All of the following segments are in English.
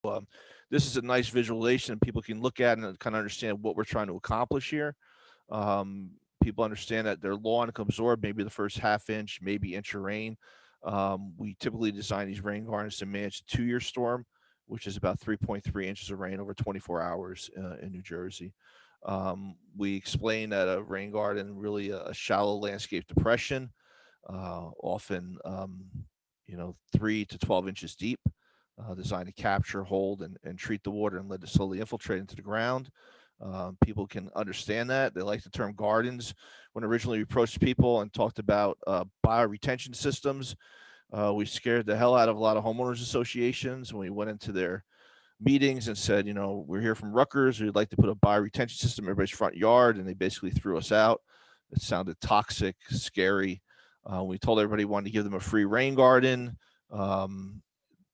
Um, this is a nice visualization that people can look at and kind of understand what we're trying to accomplish here. Um, People understand that their lawn can absorb maybe the first half inch, maybe inch of rain. We typically design these rain gardens to manage a 2-year storm, which is about 3.3 inches of rain over 24 hours in New Jersey. We explain that a rain garden really a shallow landscape depression, often 3 to 12 inches deep, designed to capture, hold, and treat the water and let it slowly infiltrate into the ground. People can understand that. They like the term gardens. When originally we approached people and talked about bioretention systems, we scared the hell out of a lot of homeowners associations when we went into their meetings and said, we're here from Rutgers. We'd like to put a bioretention system in everybody's front yard, and they basically threw us out. It sounded toxic, scary. We told everybody we wanted to give them a free rain garden. Um,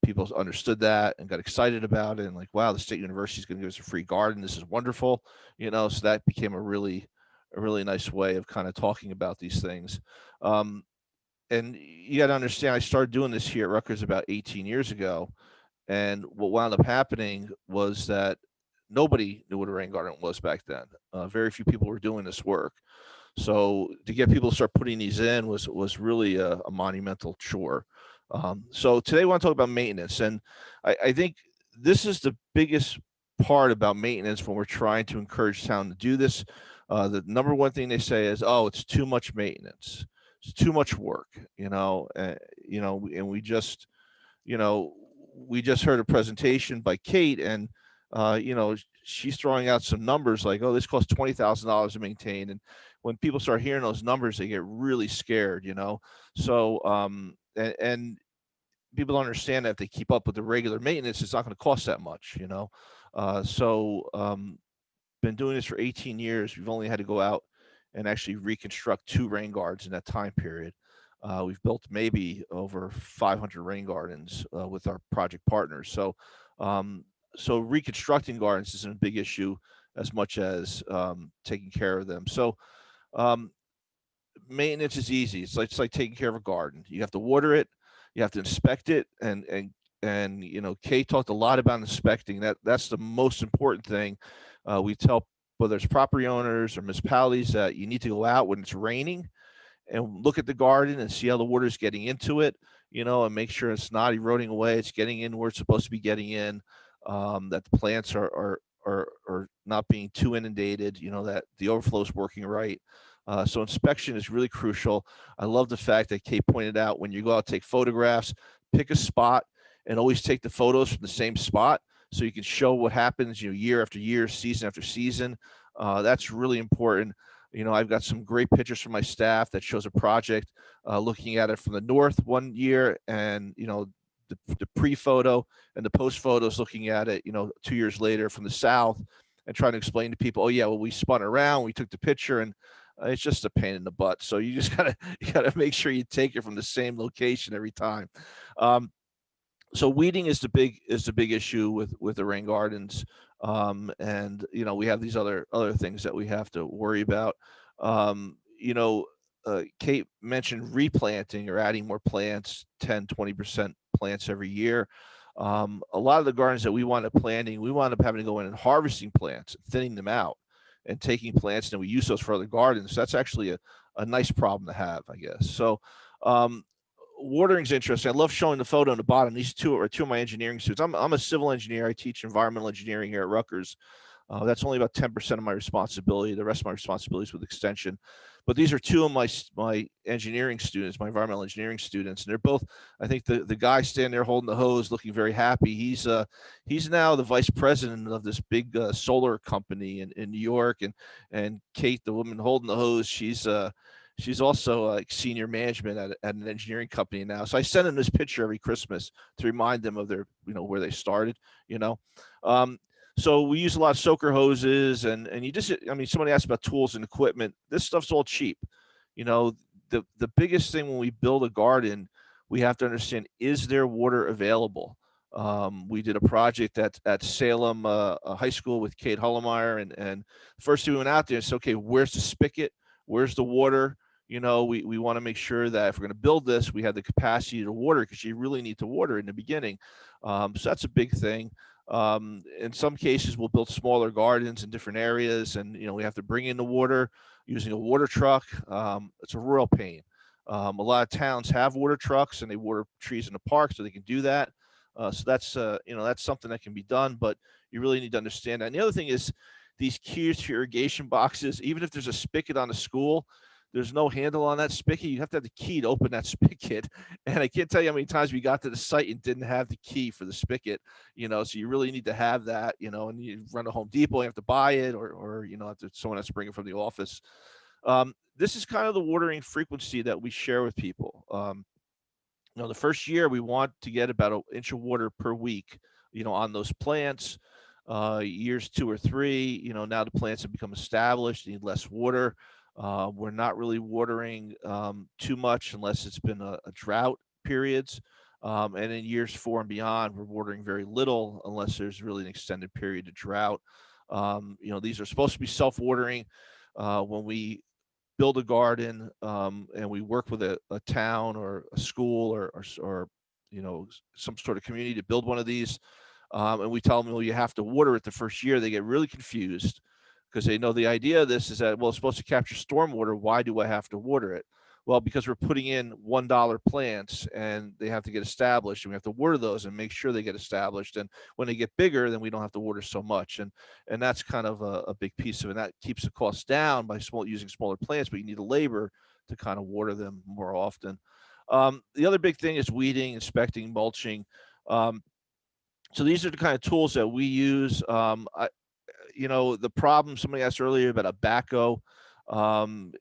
People understood that and got excited about it, and like, wow, the state university is going to give us a free garden. This is wonderful. So that became a really nice way of kind of talking about these things. Um, and you got to understand, I started doing this here at Rutgers about 18 years ago, and what wound up happening was that nobody knew what a rain garden was back then. Very few people were doing this work. So to get people to start putting these in was really a monumental chore. So today I want to talk about maintenance, and I think this is the biggest part about maintenance when we're trying to encourage town to do this. The number one thing they say is, "Oh, it's too much maintenance. It's too much work." And you know, we just heard a presentation by Kate, and she's throwing out some numbers like, "Oh, this costs $20,000 to maintain," and when people start hearing those numbers, they get really scared. So, and people don't understand that if they keep up with the regular maintenance, it's not going to cost that much. Been doing this for 18 years. We've only had to go out and actually reconstruct 2 rain gardens in that time period. We've built maybe over 500 rain gardens with our project partners. So reconstructing gardens isn't a big issue as much as taking care of them. So um, maintenance is easy. It's like taking care of a garden. You have to water it, you have to inspect it, and Kate talked a lot about inspecting. That's the most important thing. We tell whether it's property owners or municipalities that you need to go out when it's raining and look at the garden and see how the water's getting into it, and make sure it's not eroding away. It's getting in where it's supposed to be getting in. That the plants are not being too inundated. That the overflow is working right. So inspection is really crucial. I love the fact that Kate pointed out when you go out take photographs, pick a spot and always take the photos from the same spot so you can show what happens, year after year, season after season. That's really important. I've got some great pictures from my staff that shows a project, looking at it from the north one year, and the pre-photo and the post photos looking at it, 2 years later from the south, and trying to explain to people, oh yeah, well we spun around, we took the picture, and it's just a pain in the butt. So you just gotta you gotta make sure you take it from the same location every time. Um, so weeding is the big issue with the rain gardens, and we have these other things that we have to worry about. Um, you know, Kate mentioned replanting or adding more plants, 10-20% plants every year. A lot of the gardens that we wind up planting, we wind up having to go in and harvesting plants, thinning them out, and taking plants, and we use those for other gardens. That's actually a nice problem to have, I guess. So um, watering's interesting. I love showing the photo on the bottom. These two are two of my engineering students. I'm a civil engineer. I teach environmental engineering here at Rutgers. That's only about 10% of my responsibility. The rest of my responsibilities with extension. But these are two of my engineering students, my environmental engineering students, and they're both. I think the guy standing there holding the hose, looking very happy. He's now the vice president of this big solar company in New York, and Kate, the woman holding the hose, she's also like senior management at an engineering company now. So I send them this picture every Christmas to remind them of their, where they started, you know. Um, so we use a lot of soaker hoses, and somebody asked about tools and equipment. This stuff's all cheap. You know, the biggest thing when we build a garden, we have to understand, is there water available? We did a project at Salem High School with Kate Hullemeyer, and first we went out there and said, okay, where's the spigot? Where's the water? We want to make sure that if we're going to build this, we have the capacity to water, because you really need to water in the beginning. So that's a big thing. In some cases, we'll build smaller gardens in different areas, and we have to bring in the water using a water truck. It's a real pain. A lot of towns have water trucks, and they water trees in the park, so they can do that. So that's something that can be done, but you really need to understand that. And the other thing is these keys to irrigation boxes. Even if there's a spigot on the school, there's no handle on that spigot. You have to have the key to open that spigot. And I can't tell you how many times we got to the site and didn't have the key for the spigot. So you really need to have that. And you run to Home Depot, you have to buy it, or have to, someone has to bring it from the office. This is kind of the watering frequency that we share with people. The first year we want to get about an inch of water per week, on those plants. Years 2 or 3, now the plants have become established, need less water. We're not really watering too much unless it's been a drought periods. And in years 4 and beyond, we're watering very little unless there's really an extended period of drought. These are supposed to be self-watering. When we build a garden, and we work with a town or a school or some sort of community to build one of these, and we tell them, well, you have to water it the first year. They get really confused because they know the idea of this is that, well, it's supposed to capture stormwater. Why do I have to water it? Well, because we're putting in $1 plants and they have to get established, and we have to water those and make sure they get established. And when they get bigger, then we don't have to water so much. And that's kind of a big piece of it. And that keeps the cost down by using smaller plants, but you need the labor to kind of water them more often. The other big thing is weeding, inspecting, mulching. So these are the kind of tools that we use. The problem somebody asked earlier about a backhoe. Um,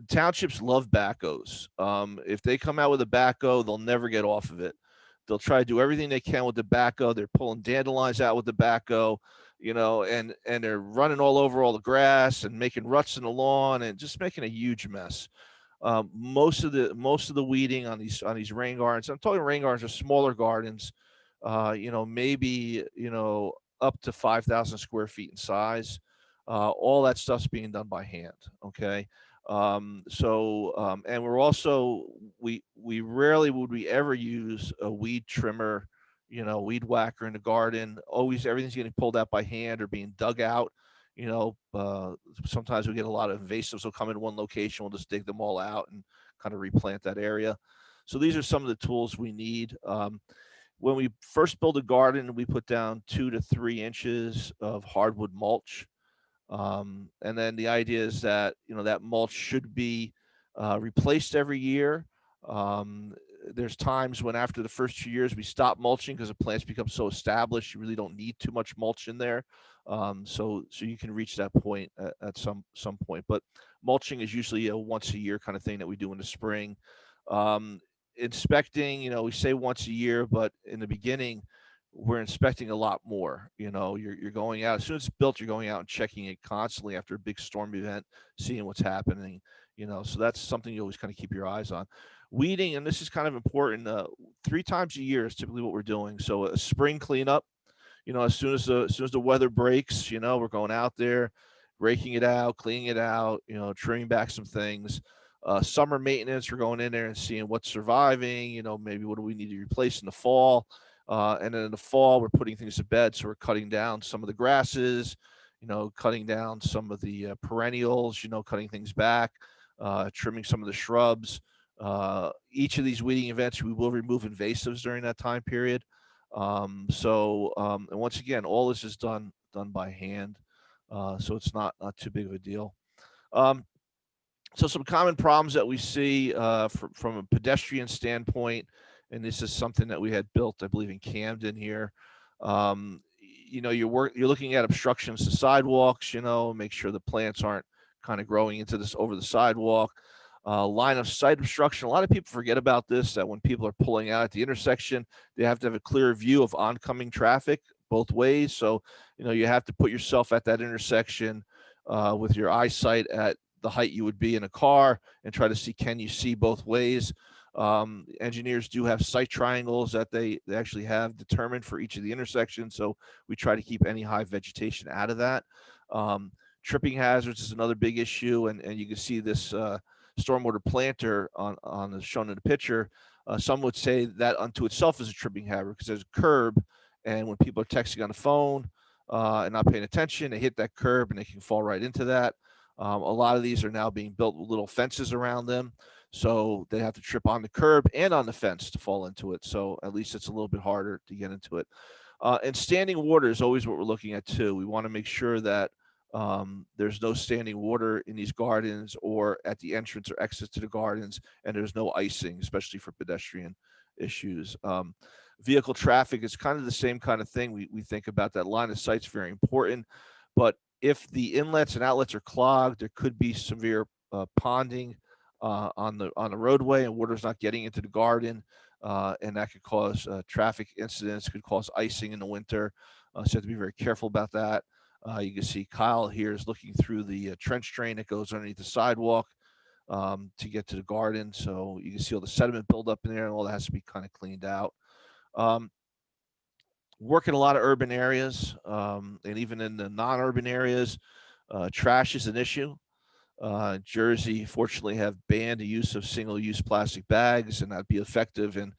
Townships love backhoes. If they come out with a backhoe, they'll never get off of it. They'll try to do everything they can with the backhoe. They're pulling dandelions out with the backhoe, and they're running all over all the grass and making ruts in the lawn and just making a huge mess. Most of the weeding on these rain gardens. I'm talking rain gardens are smaller gardens, maybe up to 5,000 square feet in size. All that stuff's being done by hand. Okay. And we're also we rarely would we ever use a weed trimmer, weed whacker in the garden. Always everything's getting pulled out by hand or being dug out. Sometimes we get a lot of invasives will come in one location. We'll just dig them all out and kind of replant that area. So these are some of the tools we need. When we first build a garden, we put down 2 to 3 inches of hardwood mulch. And then the idea is that that mulch should be replaced every year. Um, there's times when after the first 2 years we stop mulching because the plants become so established, you really don't need too much mulch in there. So you can reach that point at some point. But mulching is usually a once a year kind of thing that we do in the spring. Um, Inspecting, we say once a year, but in the beginning we're inspecting a lot more. You're going out as soon as it's built. You're going out and checking it constantly after a big storm event, seeing what's happening. So that's something you always kind of keep your eyes on. Weeding, and this is kind of important. 3 times a year is typically what we're doing. So a spring cleanup. As soon as the weather breaks, we're going out there, raking it out, cleaning it out. Trimming back some things. Summer maintenance, we're going in there and seeing what's surviving. Maybe what do we need to replace in the fall. And then in the fall, we're putting things to bed. So we're cutting down some of the grasses, cutting down some of the perennials, cutting things back, trimming some of the shrubs. Each of these weeding events, we will remove invasives during that time period. And once again, all this is done by hand. So it's not too big of a deal. Um, so some common problems that we see from a pedestrian standpoint, and this is something that we had built, I believe, in Camden here. You're looking at obstructions to sidewalks. Make sure the plants aren't kind of growing into this over the sidewalk. Line of sight obstruction. A lot of people forget about this. That when people are pulling out at the intersection, they have to have a clear view of oncoming traffic both ways. So you have to put yourself at that intersection with your eyesight at the height you would be in a car and try to see, can you see both ways. Engineers do have sight triangles that they actually have determined for each of the intersections, so we try to keep any high vegetation out of that. Tripping hazards is another big issue, and you can see this stormwater planter shown in the picture. Some would say that unto itself is a tripping hazard because there's a curb, and when people are texting on the phone and not paying attention, they hit that curb and they can fall right into that. A lot of these are now being built with little fences around them, so they have to trip on the curb and on the fence to fall into it. So at least it's a little bit harder to get into it. And standing water is always what we're looking at too. We want to make sure that there's no standing water in these gardens or at the entrance or exit to the gardens, and there's no icing, especially for pedestrian issues. Vehicle traffic is kind of the same kind of thing. We think about that. Line of sight's very important, but if the inlets and outlets are clogged, there could be severe ponding on the roadway, and water's not getting into the garden, and that could cause traffic incidents. Could cause icing in the winter, so you have to be very careful about that. You can see Kyle here is looking through the trench drain that goes underneath the sidewalk to get to the garden. So you can see all the sediment buildup in there, and all that has to be kind of cleaned out. Um, Work in a lot of urban areas, and even in the non-urban areas, trash is an issue. Jersey, fortunately, have banned the use of single-use plastic bags, and that'd be effective in,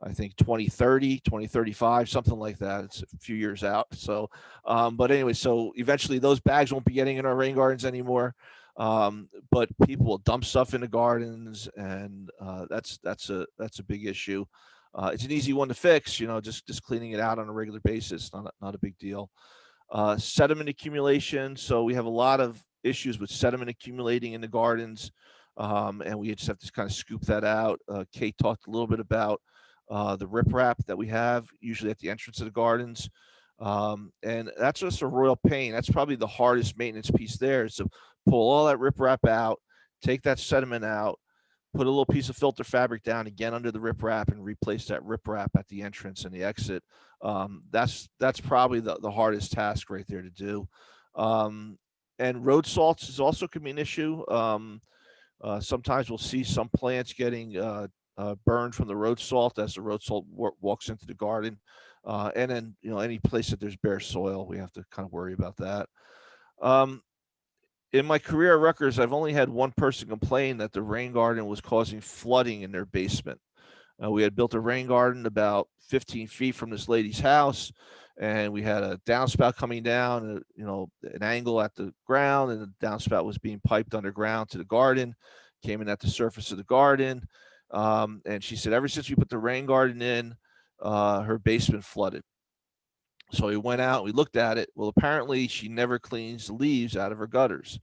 I think, 2030, 2035, something like that. It's a few years out. So, but anyway, so eventually those bags won't be getting in our rain gardens anymore. But people will dump stuff in the gardens, and that's a big issue. It's an easy one to fix, just cleaning it out on a regular basis, not a big deal. Sediment accumulation. So we have a lot of issues with sediment accumulating in the gardens, and we just have to kind of scoop that out. Kate talked a little bit about the riprap that we have usually at the entrance of the gardens, and that's just a royal pain. That's probably the hardest maintenance piece there, is to pull all that riprap out, take that sediment out, put a little piece of filter fabric down again under the riprap, and replace that riprap at the entrance and the exit. That's probably the hardest task right there to do. Um, and road salts is also can be an issue. Sometimes we'll see some plants getting burned from the road salt as the road salt walks into the garden, and then any place that there's bare soil, we have to kind of worry about that. Um, in my career at Rutgers, I've only had one person complain that the rain garden was causing flooding in their basement. We had built a rain garden about 15 feet from this lady's house, and we had a downspout coming down, an angle at the ground, and the downspout was being piped underground to the garden, came in at the surface of the garden. And she said, ever since we put the rain garden in, her basement flooded. So we went out, we looked at it. Well, apparently she never cleans the leaves out of her gutters.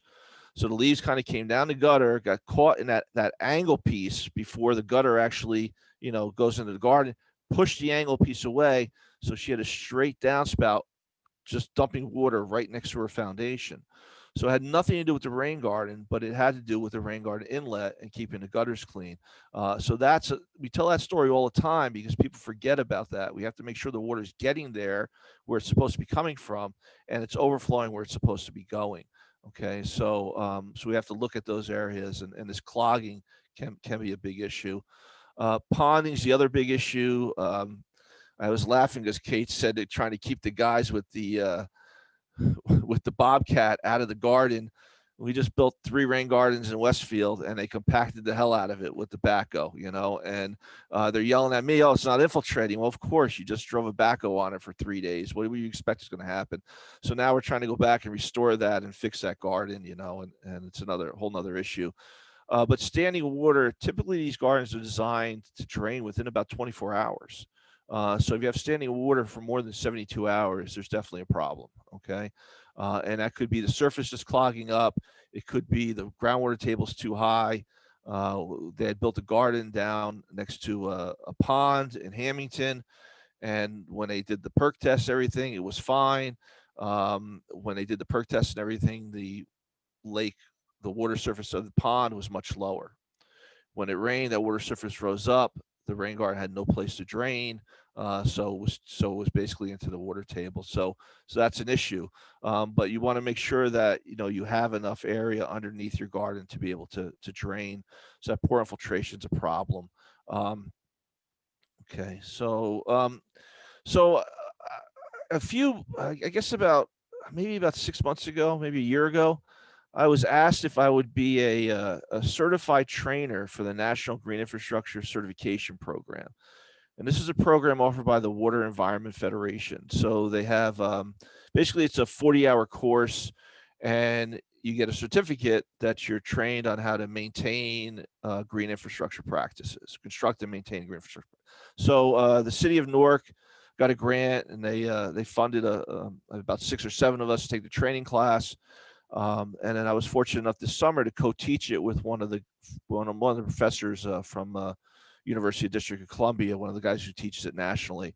So the leaves kind of came down the gutter, got caught in that angle piece before the gutter actually, goes into the garden, pushed the angle piece away. So she had a straight downspout just dumping water right next to her foundation. So it had nothing to do with the rain garden, but it had to do with the rain garden inlet and keeping the gutters clean. So we tell that story all the time because people forget about that. We have to make sure the water is getting there where it's supposed to be coming from, and it's overflowing where it's supposed to be going. Okay, so we have to look at those areas, and this clogging can be a big issue. Ponding is the other big issue. I was laughing because Kate said they're trying to keep the guys with the with the bobcat out of the garden. We just built 3 rain gardens in Westfield, and they compacted the hell out of it with the backhoe, and they're yelling at me, oh, it's not infiltrating. Well, of course, you just drove a backhoe on it for 3 days. What do you expect is going to happen? So now we're trying to go back and restore that and fix that garden, and it's another whole nother issue. But standing water, typically these gardens are designed to drain within about 24 hours. So if you have standing water for more than 72 hours, there's definitely a problem. Okay. And that could be the surface just clogging up. It could be the groundwater table's too high. They had built a garden down next to a pond in Hamilton. And when they did the perk test, everything, it was fine. When they did the perk test and everything, the lake, the water surface of the pond was much lower. When it rained, that water surface rose up. The rain garden had no place to drain, so it was basically into the water table. So that's an issue. But you want to make sure that you have enough area underneath your garden to be able to drain. So that poor infiltration is a problem. Okay, so a few, I guess maybe about 6 months ago, maybe a year ago, I was asked if I would be a certified trainer for the National Green Infrastructure Certification Program. And this is a program offered by the Water Environment Federation. So they have basically it's a 40-hour course, and you get a certificate that you're trained on how to maintain green infrastructure practices, construct and maintain green infrastructure. So the city of Newark got a grant, and they funded about 6 or 7 of us to take the training class. And then I was fortunate enough this summer to co-teach it with one of the professors from University of District of Columbia, one of the guys who teaches it nationally.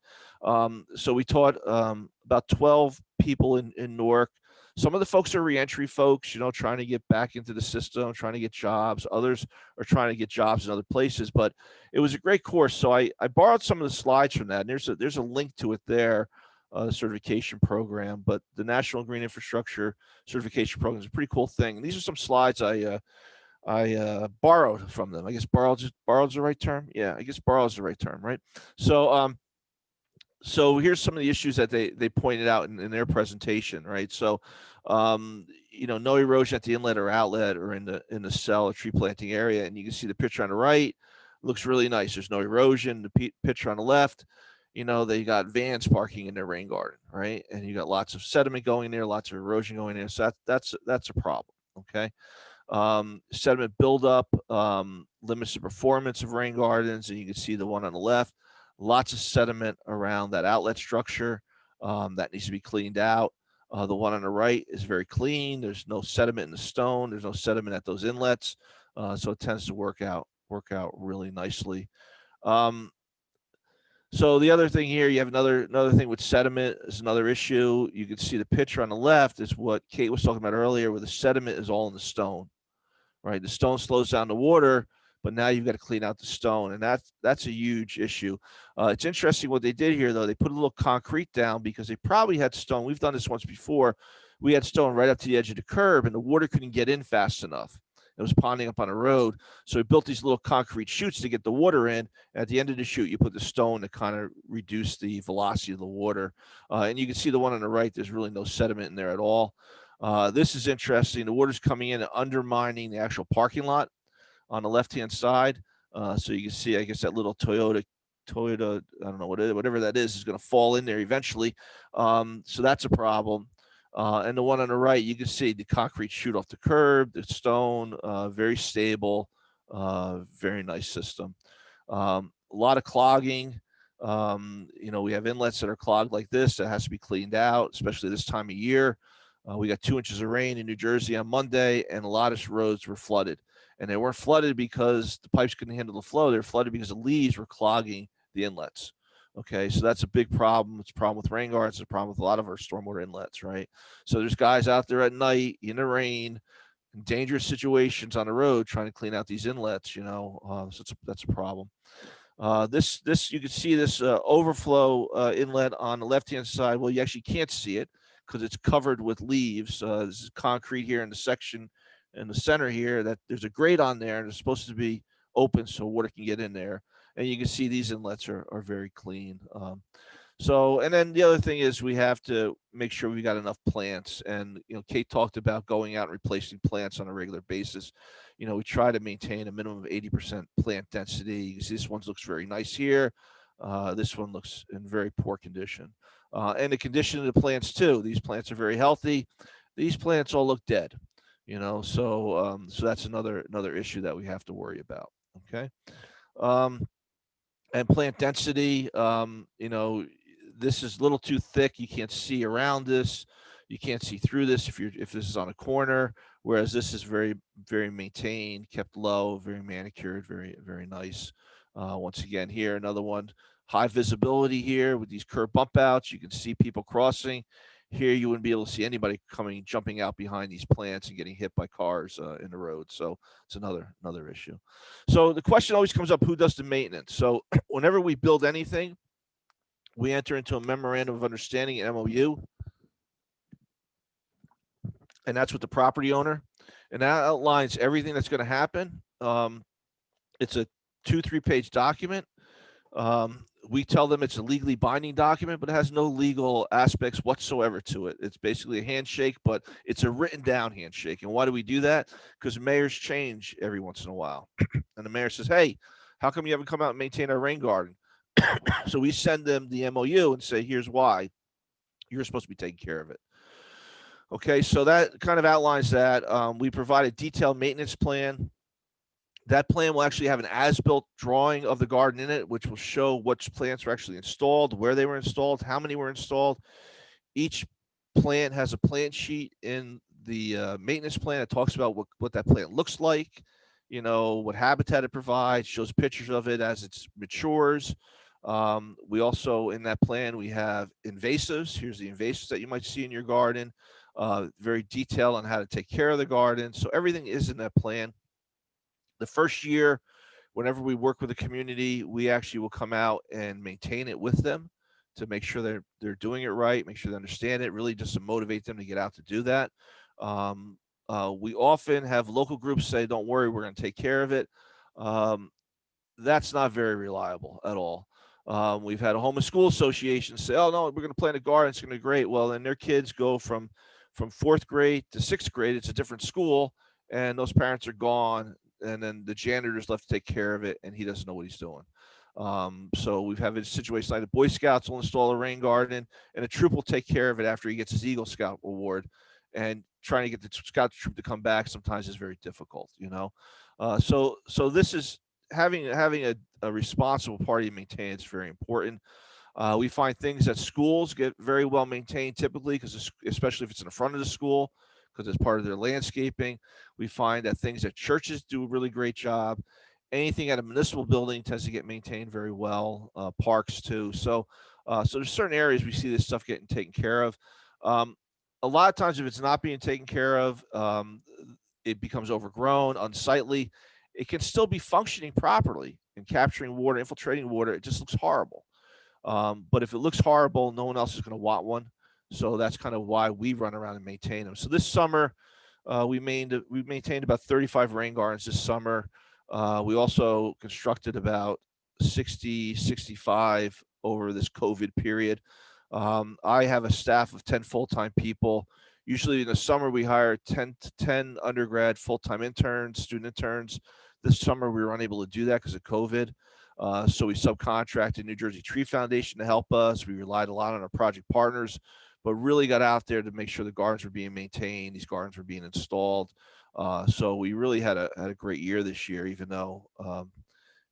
So we taught about 12 people in Newark. Some of the folks are reentry folks, trying to get back into the system, trying to get jobs. Others are trying to get jobs in other places. But it was a great course. So I borrowed some of the slides from that. And there's a link to it there, the certification program. But the National Green Infrastructure Certification Program is a pretty cool thing. And these are some slides I borrowed from them. I guess borrowed's the right term. Yeah, I guess borrowed is the right term, right? So here's some of the issues that they pointed out in their presentation, right? So no erosion at the inlet or outlet or in the cell or tree planting area, and you can see the picture on the right looks really nice. There's no erosion. The picture on the left, they got vans parking in their rain garden, right? And you got lots of sediment going there, lots of erosion going there. So that's a problem. Okay. Sediment buildup limits the performance of rain gardens, and you can see the one on the left. Lots of sediment around that outlet structure that needs to be cleaned out. The one on the right is very clean. There's no sediment in the stone. There's no sediment at those inlets, so it tends to work out really nicely. Um, so the other thing here, you have another thing with sediment is another issue. You can see the picture on the left is what Kate was talking about earlier, where the sediment is all in the stone, right? The stone slows down the water, but now you've got to clean out the stone, and that's a huge issue. It's interesting what they did here, though. They put a little concrete down because they probably had stone. We've done this once before. We had stone right up to the edge of the curb, and the water couldn't get in fast enough. It was ponding up on the road, so we built these little concrete chutes to get the water in. At the end of the chute, you put the stone to kind of reduce the velocity of the water. And you can see the one on the right. There's really no sediment in there at all. This is interesting. The water's coming in and undermining the actual parking lot on the left-hand side. So you can see, I guess, that little Toyota, I don't know whatever that is going to fall in there eventually. So that's a problem. And the one on the right, you can see the concrete chute off the curb, the stone, very stable, very nice system. A lot of clogging. We have inlets that are clogged like this that has to be cleaned out, especially this time of year. We got 2 inches of rain in New Jersey on Monday, and a lot of roads were flooded. And they weren't flooded because the pipes couldn't handle the flow. They were flooded because the leaves were clogging the inlets. Okay, so that's a big problem. It's a problem with rain gardens. It's a problem with a lot of our stormwater inlets, right? So there's guys out there at night in the rain, in dangerous situations on the road trying to clean out these inlets. So that's a problem. This you can see this overflow inlet on the left-hand side. Well, you actually can't see it because it's covered with leaves. This is concrete here in the section in the center here. That there's a grate on there, and it's supposed to be open so water can get in there. And you can see these inlets are very clean. And then the other thing is we have to make sure we got enough plants. And Kate talked about going out and replacing plants on a regular basis. We try to maintain a minimum of 80% plant density. You can see this one looks very nice here. This one looks in very poor condition. And the condition of the plants too. These plants are very healthy. These plants all look dead. So that's another issue that we have to worry about. Okay. Um, and plant density, this is a little too thick. You can't see around this. You can't see through this if this is on a corner. Whereas this is very, very maintained, kept low, very manicured, very, very nice. Once again, here another one, high visibility here with these curb bump outs. You can see people crossing. Here you wouldn't be able to see anybody jumping out behind these plants and getting hit by cars in the road. So it's another issue. So the question always comes up: who does the maintenance? So whenever we build anything, we enter into a memorandum of understanding, an MOU, and that's with the property owner, and that outlines everything that's going to happen. It's a 2-3 page document. We tell them it's a legally binding document, but it has no legal aspects whatsoever to it. It's basically a handshake, but it's a written down handshake. And why do we do that? Because mayors change every once in a while. And the mayor says, hey, how come you haven't come out and maintain our rain garden? So we send them the MOU and say, here's why you're supposed to be taking care of it. Okay, so that kind of outlines that. We provide a detailed maintenance plan. That plan will actually have an as-built drawing of the garden in it, which will show which plants were actually installed, where they were installed, how many were installed. Each plant has a plant sheet in the maintenance plan. It talks about what that plant looks like, what habitat it provides, shows pictures of it as it matures. We also, in that plan, we have invasives. Here's the invasives that you might see in your garden, very detailed on how to take care of the garden. So everything is in that plan. The first year, whenever we work with the community, we actually will come out and maintain it with them to make sure they're doing it right, make sure they understand it, really just to motivate them to get out to do that. Um, we often have local groups say, "Don't worry, we're going to take care of it." Um, that's not very reliable at all. We've had a home and school association say, "Oh no, we're going to plant a garden. It's going to be great." Well, then their kids go from fourth grade to sixth grade. It's a different school, and those parents are gone, and then the janitor's left to take care of it, and he doesn't know what he's doing. So we've had a situation like the Boy Scouts will install a rain garden, and a troop will take care of it after he gets his Eagle Scout award. And trying to get the scout troop to come back sometimes is very difficult. So this is having a responsible party to maintain. It's very important. We find things that schools get very well maintained typically, because especially if it's in the front of the school, because it's part of their landscaping. We find that things that churches do a really great job. Anything at a municipal building tends to get maintained very well. Parks too. So there's certain areas we see this stuff getting taken care of. Um, a lot of times, if it's not being taken care of, it becomes overgrown, unsightly. It can still be functioning properly and capturing water, infiltrating water. It just looks horrible. But if it looks horrible, no one else is going to want one. So that's kind of why we run around and maintain them. So this summer, we maintained about 35 rain gardens this summer. We also constructed about 60, 65 over this COVID period. I have a staff of 10 full-time people. Usually in the summer, we hire 10 undergrad full-time interns, student interns. This summer, we were unable to do that because of COVID. So we subcontracted New Jersey Tree Foundation to help us. We relied a lot on our project partners, but really got out there to make sure the gardens were being maintained, these gardens were being installed. So we really had a great year this year, even though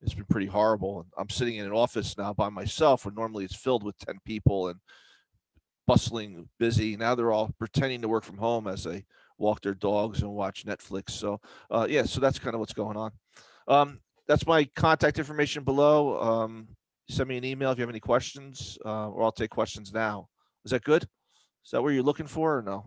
it's been pretty horrible. And I'm sitting in an office now by myself, where normally it's filled with 10 people and bustling, busy. Now they're all pretending to work from home as they walk their dogs and watch Netflix. So yeah, so that's kind of what's going on. That's my contact information below. Send me an email if you have any questions, or I'll take questions now. Is that good? Is that what you're looking for, or no?